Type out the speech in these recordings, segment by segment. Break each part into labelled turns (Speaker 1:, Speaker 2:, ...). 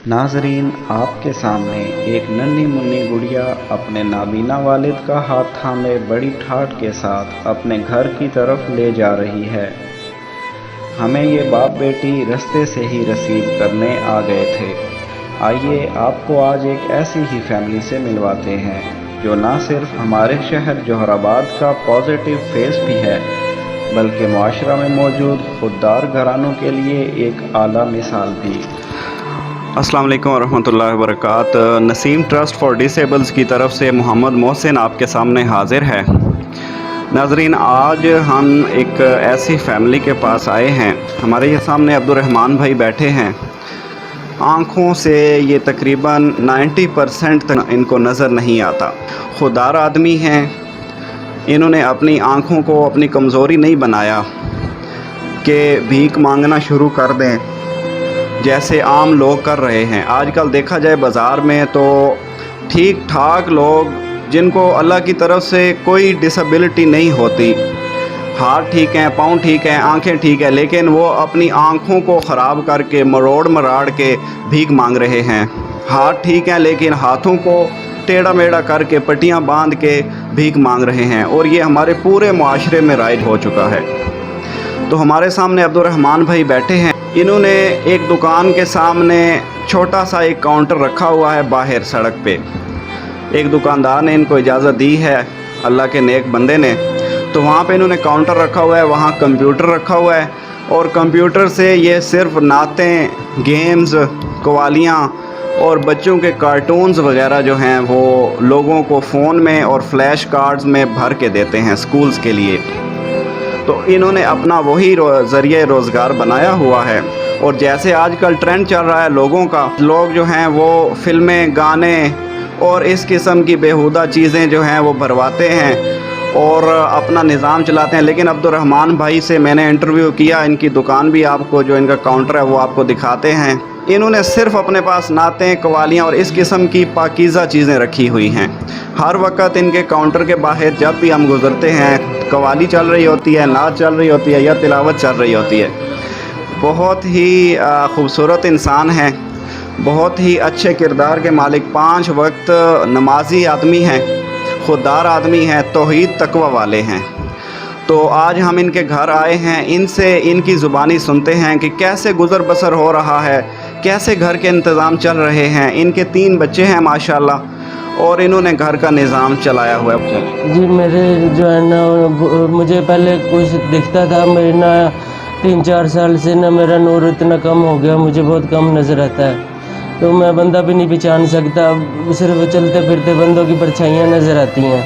Speaker 1: नाज़रीन, आपके सामने एक नन्ही मुन्नी गुड़िया अपने नाबीना वालिद का हाथ थामे बड़ी ठाठ के साथ अपने घर की तरफ ले जा रही है। हमें ये बाप बेटी रास्ते से ही रिसीव करने आ गए थे। आइए आपको आज एक ऐसी ही फैमिली से मिलवाते हैं जो ना सिर्फ हमारे शहर जोहराबाद का पॉजिटिव फेस भी है, बल्कि मुआशरा में मौजूद खुददार घरानों के लिए एक आला मिसाल भी। अस्सलाम वालेकुम वरहमतुल्लाहि वबरकातुहू। नसीम ट्रस्ट फॉर डिसेबल्स की तरफ से मोहम्मद मोहसिन आपके सामने हाजिर है। नाज़रीन, आज हम एक ऐसी फैमिली के पास आए हैं। हमारे ये सामने अब्दुर्रहमान भाई बैठे हैं। आँखों से ये तकरीबन 90% तक इनको नज़र नहीं आता। खुददार आदमी हैं। इन्होंने अपनी आँखों को अपनी कमज़ोरी नहीं बनाया कि भीख मांगना शुरू कर दें जैसे आम लोग कर रहे हैं। आजकल देखा जाए बाज़ार में तो ठीक ठाक लोग जिनको अल्लाह की तरफ से कोई डिसेबिलिटी नहीं होती, हाथ ठीक हैं, पाँव ठीक हैं, आंखें ठीक है, लेकिन वो अपनी आँखों को ख़राब करके मरोड़ मराड़ के भीख मांग रहे हैं। हाथ ठीक हैं लेकिन हाथों को टेढ़ा मेढ़ा करके पट्टियाँ बांध के भीख मांग रहे हैं, और ये हमारे पूरे मुआशरे में राइज हो चुका है। तो हमारे सामने अब्दुर्रहमान भाई बैठे हैं। इन्होंने एक दुकान के सामने छोटा सा एक काउंटर रखा हुआ है बाहर सड़क पे। एक दुकानदार ने इनको इजाज़त दी है, अल्लाह के नेक बंदे ने, तो वहाँ पे इन्होंने काउंटर रखा हुआ है, वहाँ कंप्यूटर रखा हुआ है, और कंप्यूटर से ये सिर्फ नातें, गेम्स, कवालियाँ और बच्चों के कार्टून्स वगैरह जो हैं वो लोगों को फ़ोन में और फ्लैश कार्ड्स में भर के देते हैं स्कूल्स के लिए। तो इन्होंने अपना वही ज़रिए रोज़गार बनाया हुआ है। और जैसे आजकल ट्रेंड चल रहा है लोगों का, लोग जो हैं वो फ़िल्में, गाने और इस किस्म की बेहुदा चीज़ें जो हैं वो भरवाते हैं और अपना निज़ाम चलाते हैं। लेकिन अब्दुर्रहमान भाई से मैंने इंटरव्यू किया, इनकी दुकान भी आपको, जो इनका काउंटर है वो आपको दिखाते हैं। इन्होंने सिर्फ़ अपने पास नातें, कवालियाँ और इस किस्म की पाकीज़ा चीज़ें रखी हुई हैं। हर वक्त इनके काउंटर के बाहर जब भी हम गुज़रते हैं, कवाली चल रही होती है, नाच चल रही होती है या तिलावत चल रही होती है। बहुत ही ख़ूबसूरत इंसान हैं, बहुत ही अच्छे किरदार के मालिक, 5 वक्त नमाजी आदमी हैं, खुददार आदमी हैं, तौहीद तकवा वाले हैं। तो आज हम इनके घर आए हैं, इनसे इनकी ज़ुबानी सुनते हैं कि कैसे गुज़र बसर हो रहा है, कैसे घर के इंतज़ाम चल रहे हैं। इनके 3 बच्चे हैं माशाल्लाह, और इन्होंने घर का निज़ाम चलाया हुआ है।
Speaker 2: जी, मेरे जो है ना, मुझे पहले कुछ दिखता था, मेरे ना 3-4 साल से ना मेरा नूर इतना कम हो गया, मुझे बहुत कम नज़र आता है। तो मैं बंदा भी नहीं पहचान सकता, सिर्फ चलते फिरते बंदों की परछाइयाँ नज़र आती हैं,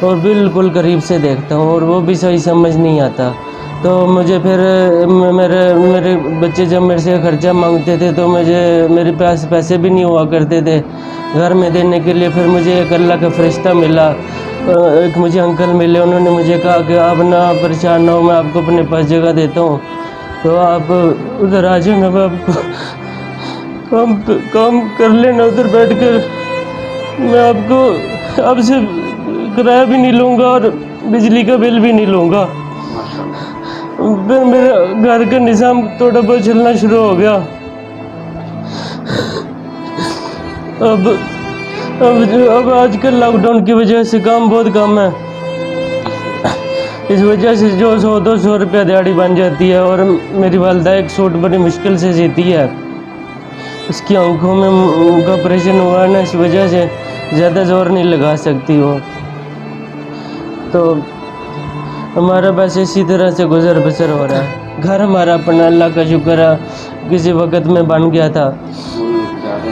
Speaker 2: और बिल्कुल करीब से देखता हूँ, और वो भी सही समझ नहीं आता। तो मुझे फिर मेरे बच्चे जब मेरे से ख़र्चा मांगते थे तो मेरे पास पैसे भी नहीं हुआ करते थे घर में देने के लिए। फिर मुझे एक अल्लाह का फ़रिश्ता मिला, एक मुझे अंकल मिले, उन्होंने मुझे कहा कि आप ना परेशान ना हो, मैं आपको अपने पास जगह देता हूँ, तो आप उधर आ जाओ ना, मैं आपको काम कर लेना उधर बैठ कर, मैं आपको आपसे किराया भी नहीं लूँगा और बिजली का बिल भी नहीं लूँगा। फिर मेरा घर का निज़ाम थोड़ा बहुत चलना शुरू हो गया। अब आजकल लॉकडाउन की वजह से काम बहुत कम है, इस वजह से जो 100-200 रुपया दिहाड़ी बन जाती है, और मेरी वालदा एक सूट बड़ी मुश्किल से सीती है, उसकी आंखों में उनका ऑपरेशन हुआ है ना, इस वजह से ज़्यादा ज़ोर नहीं लगा सकती वो। तो हमारा बस इसी तरह से गुज़र बसर हो रहा है। घर हमारा अपना अल्लाह का शुक्र है किसी वक्त में बन गया था।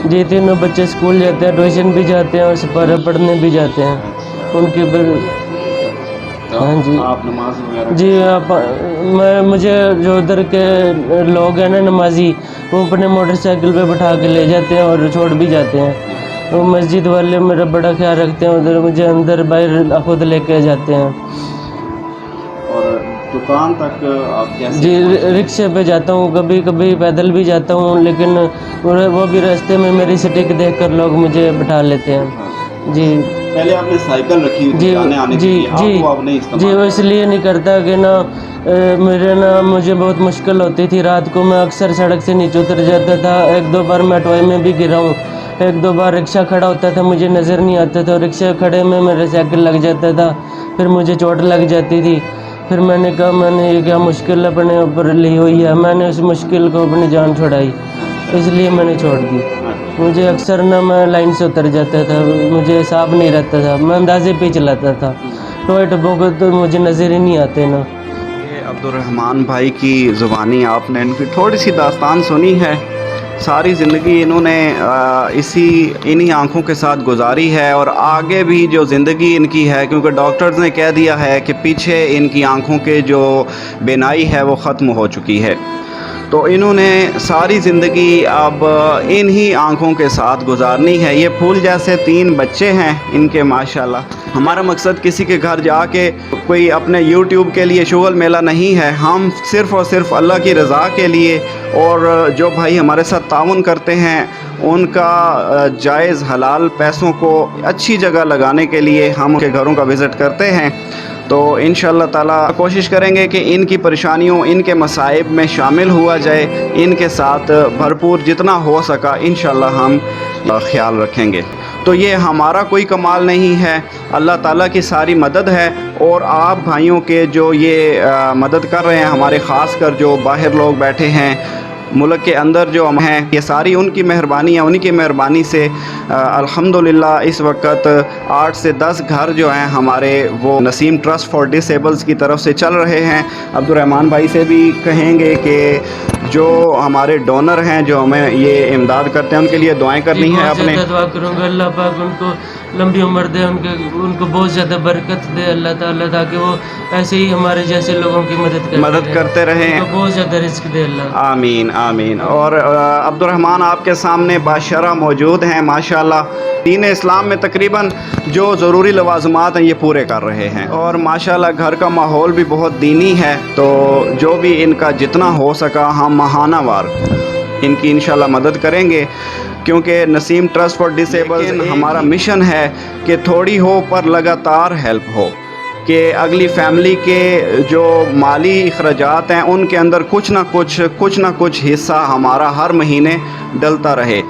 Speaker 2: जी, 3 बच्चे स्कूल जाते हैं, ट्यूशन भी जाते हैं और सपारा पढ़ने भी जाते हैं उनके हाँ जी।
Speaker 1: आप नमाज वगैरह?
Speaker 2: जी, मुझे जो उधर के लोग हैं ना नमाजी, वो अपने मोटरसाइकिल पे बैठा के ले जाते हैं और छोड़ भी जाते हैं। वो मस्जिद वाले मेरा बड़ा ख्याल रखते हैं, उधर मुझे अंदर बाहर खुद लेके जाते हैं।
Speaker 1: और दुकान तक आप कैसे?
Speaker 2: जी, रिक्शे पे जाता हूँ, कभी कभी पैदल भी जाता हूँ, लेकिन वो भी रास्ते में मेरी सटीक देखकर लोग मुझे बैठा लेते हैं। जी।
Speaker 1: पहले आपने साइकिल रखी हुई थी
Speaker 2: जी
Speaker 1: जाने आने के
Speaker 2: जी
Speaker 1: लिए,
Speaker 2: जी
Speaker 1: अब वो आप नहीं
Speaker 2: जी,
Speaker 1: इस्तेमाल
Speaker 2: वो इसलिए नहीं करता कि ना मेरे ना मुझे बहुत मुश्किल होती थी रात को, मैं अक्सर सड़क से नीचे उतर जाता था। एक दो बार मैं टॉय में भी गिरा हूँ, एक दो बार रिक्शा खड़ा होता था मुझे नज़र नहीं आता था, रिक्शा खड़े में मेरे साइकिल लग जाता था, फिर मुझे चोट लग जाती थी। फिर मैंने कहा मैंने ये क्या मुश्किल अपने ऊपर ली हुई है, मैंने उस मुश्किल को अपनी जान छुड़ाई, इसलिए मैंने छोड़ दी। मुझे अक्सर ना मैं लाइन से उतर जाता था, मुझे हिसाब नहीं रहता था, मैं अंदाजे पे चलाता था, टॉय टप्पों को तो मुझे नज़र ही नहीं आते ना।
Speaker 1: ये अब्दुर्रहमान भाई की ज़ुबानी आपने इनकी थोड़ी सी दास्तान सुनी है। सारी ज़िंदगी इन्होंने इन्हीं आँखों के साथ गुजारी है और आगे भी जो ज़िंदगी इनकी है, क्योंकि डॉक्टर्स ने कह दिया है कि पीछे इनकी आँखों के जो बीनाई है वो ख़त्म हो चुकी है, तो इन्होंने सारी ज़िंदगी अब इन्हीं आँखों के साथ गुजारनी है। ये फूल जैसे 3 बच्चे हैं इनके माशाल्लाह। हमारा मकसद किसी के घर जाके कोई अपने YouTube के लिए शुगल मेला नहीं है, हम सिर्फ़ और सिर्फ अल्लाह की रज़ा के लिए और जो भाई हमारे साथ ताउन करते हैं उनका जायज़ हलाल पैसों को अच्छी जगह लगाने के लिए हम उनके घरों का विज़िट करते हैं। तो इंशाअल्लाह ताला कोशिश करेंगे कि इनकी परेशानियों, इनके मसाइब में शामिल हुआ जाए, इनके साथ भरपूर जितना हो सका इंशाअल्लाह हम ख्याल रखेंगे। तो ये हमारा कोई कमाल नहीं है, अल्लाह ताला की सारी मदद है और आप भाइयों के जो ये मदद कर रहे हैं, हमारे ख़ास कर जो बाहर लोग बैठे हैं मुल्क के अंदर जो हम हैं, ये सारी उनकी मेहरबानी है। उन्हीं की मेहरबानी से अल्हम्दुलिल्लाह इस वक्त 8 से 10 घर जो हैं हमारे वो नसीम ट्रस्ट फॉर डिसेबल्स की तरफ से चल रहे हैं। अब्दुर्रहमान भाई से भी कहेंगे कि जो हमारे डोनर हैं जो हमें ये इमदाद करते हैं उनके लिए दुआएं करनी है। अपने
Speaker 2: दुआ करूँगा अल्लाह पाक उनको लंबी उम्र दे, उनको बहुत ज़्यादा बरकत दे अल्लाह ताला, ताकि वो ऐसे ही हमारे जैसे लोगों की मदद करते रहें, उनको बहुत ज़्यादा रिस्क दे अल्लाह।
Speaker 1: आमीन आमीन। और अब्दुर्रहमान आपके सामने बाशरा मौजूद हैं माशाल्लाह। दीन इस्लाम में तकरीबन जो ज़रूरी लवाज़मात हैं ये पूरे कर रहे हैं और माशाल्लाह घर का माहौल भी बहुत दीनी है। तो जो भी इनका जितना हो सका हम माहानावार इनकी इंशाल्लाह मदद करेंगे, क्योंकि नसीम ट्रस्ट फॉर डिसेबल्स हमारा मिशन है कि थोड़ी हो पर लगातार हेल्प हो, कि अगली फैमिली के जो माली अखराजात हैं उनके अंदर कुछ ना कुछ हिस्सा हमारा हर महीने डलता रहे।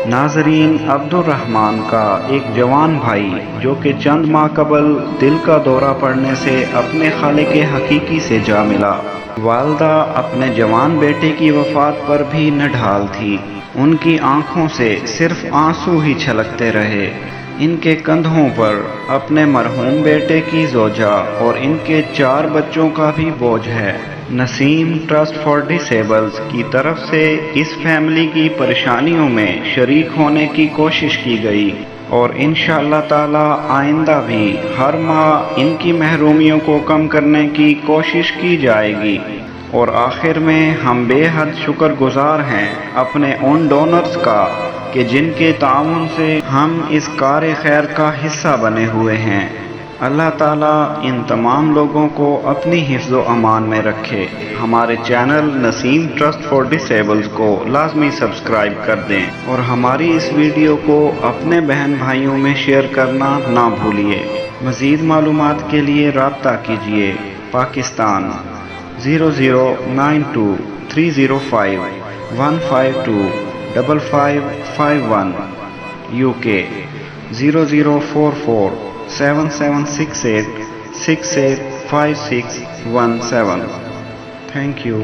Speaker 1: नाजरीन, अब्दुर्रहमान का एक जवान भाई जो कि चंद माह कबल दिल का दौरा पड़ने से अपने खालिक हकीकी से जा मिला। वालदा अपने जवान बेटे की वफ़ात पर भी नढाल थी, उनकी आंखों से सिर्फ आंसू ही छलकते रहे। इनके कंधों पर अपने मरहूम बेटे की ज़ौजा और इनके 4 बच्चों का भी बोझ है। नसीम ट्रस्ट फॉर डिसेबल्स की तरफ से इस फैमिली की परेशानियों में शरीक होने की कोशिश की गई और इंशाअल्लाह ताला आइंदा भी हर माह इनकी महरूमियों को कम करने की कोशिश की जाएगी। और आखिर में हम बेहद शुक्रगुजार हैं अपने उन डोनर्स का कि जिनके ताउन से हम इस कार खैर का हिस्सा बने हुए हैं। अल्लाह ताला इन तमाम लोगों को अपनी हिफ्ज़ व अमान में रखे। हमारे channel Naseem trust for disables को लाजमी सब्सक्राइब कर दें और हमारी इस वीडियो को अपने बहन भाइयों में शेयर करना ना भूलिए। मज़ीद मालूमात के लिए राब्ता कीजिए पाकिस्तान 0092 305 152 5551, UK 0044 7768 685617। Thank you.